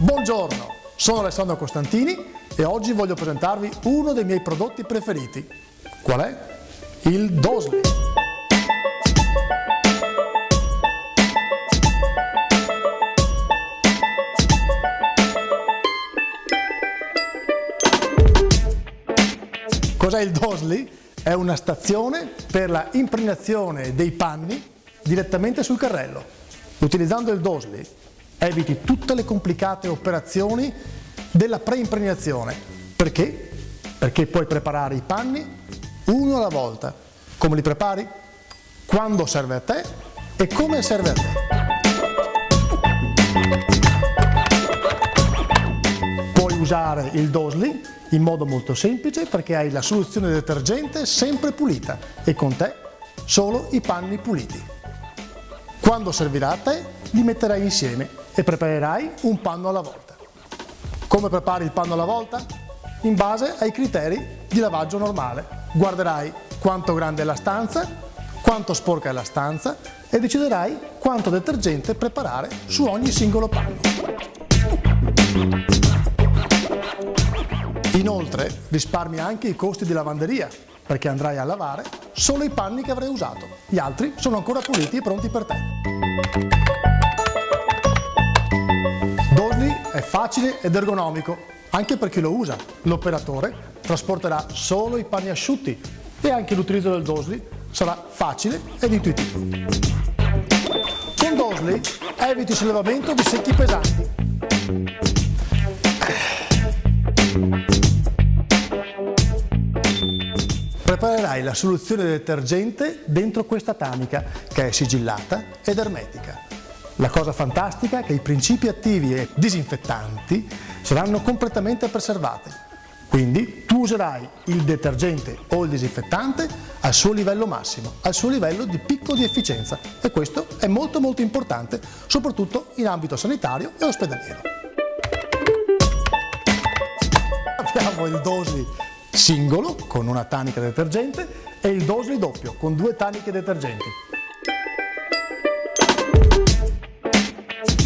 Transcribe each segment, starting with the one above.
Buongiorno, sono Alessandro Costantini e oggi voglio presentarvi uno dei miei prodotti preferiti. Qual è? Il Dosli. Cos'è il Dosli? È una stazione per la impregnazione dei panni direttamente sul carrello. Utilizzando il Dosli eviti tutte le complicate operazioni della preimpregnazione. Perché? Perché puoi preparare i panni uno alla volta. Come li prepari? Quando serve a te e come serve a te. Puoi usare il Dosli in modo molto semplice perché hai la soluzione detergente sempre pulita e con te solo i panni puliti. Quando servirà a te li metterai insieme e preparerai un panno alla volta. Come prepari il panno alla volta? In base ai criteri di lavaggio normale. Guarderai quanto grande è la stanza, quanto sporca è la stanza e deciderai quanto detergente preparare su ogni singolo panno. Inoltre risparmi anche i costi di lavanderia perché andrai a lavare solo i panni che avrai usato. Gli altri sono ancora puliti e pronti per te. Dosli è facile ed ergonomico anche per chi lo usa. L'operatore trasporterà solo i panni asciutti e anche l'utilizzo del Dosli sarà facile ed intuitivo. Con Dosli eviti il sollevamento di secchi pesanti. Preparerai la soluzione detergente dentro questa tanica che è sigillata ed ermetica. La cosa fantastica è che i principi attivi e disinfettanti saranno completamente preservati. Quindi tu userai il detergente o il disinfettante al suo livello massimo, al suo livello di picco di efficienza e questo è molto importante soprattutto in ambito sanitario e ospedaliero. Abbiamo il Dosli singolo con una tanica detergente e il Dosli doppio con 2 taniche detergenti.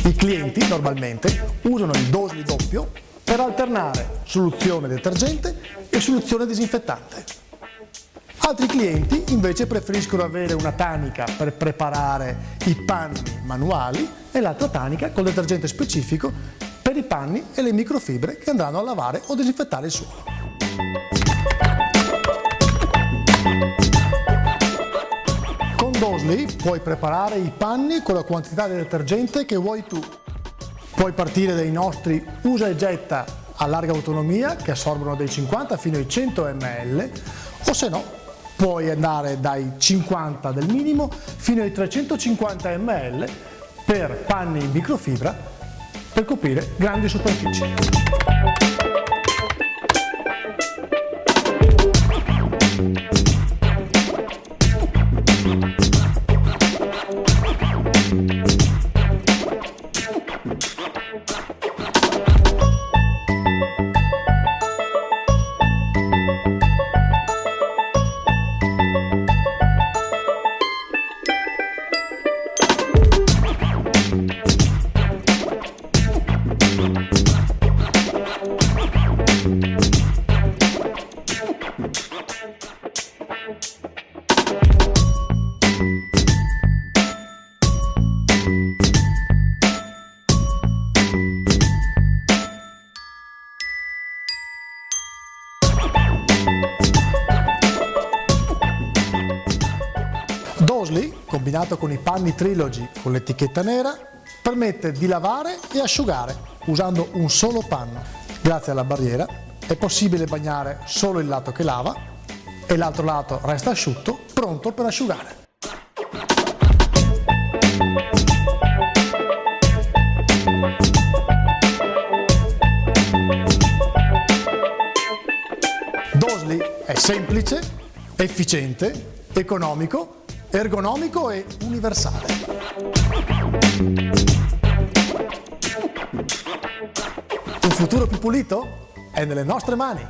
I clienti normalmente usano il Dosli doppio per alternare soluzione detergente e soluzione disinfettante. Altri clienti invece preferiscono avere una tanica per preparare i panni manuali e l'altra tanica col detergente specifico per i panni e le microfibre che andranno a lavare o disinfettare il suolo. Con Dosli puoi preparare i panni con la quantità di detergente che vuoi tu. Puoi partire dai nostri usa e getta a larga autonomia che assorbono dai 50 fino ai 100 ml o se no puoi andare dai 50 del minimo fino ai 350 ml per panni in microfibra per coprire grandi superfici. Dosli, combinato con i panni Trilogy con l'etichetta nera, permette di lavare e asciugare usando un solo panno. Grazie alla barriera è possibile bagnare solo il lato che lava e l'altro lato resta asciutto, pronto per asciugare. Dosli è semplice, efficiente, economico, ergonomico e universale. Un futuro più pulito è nelle nostre mani.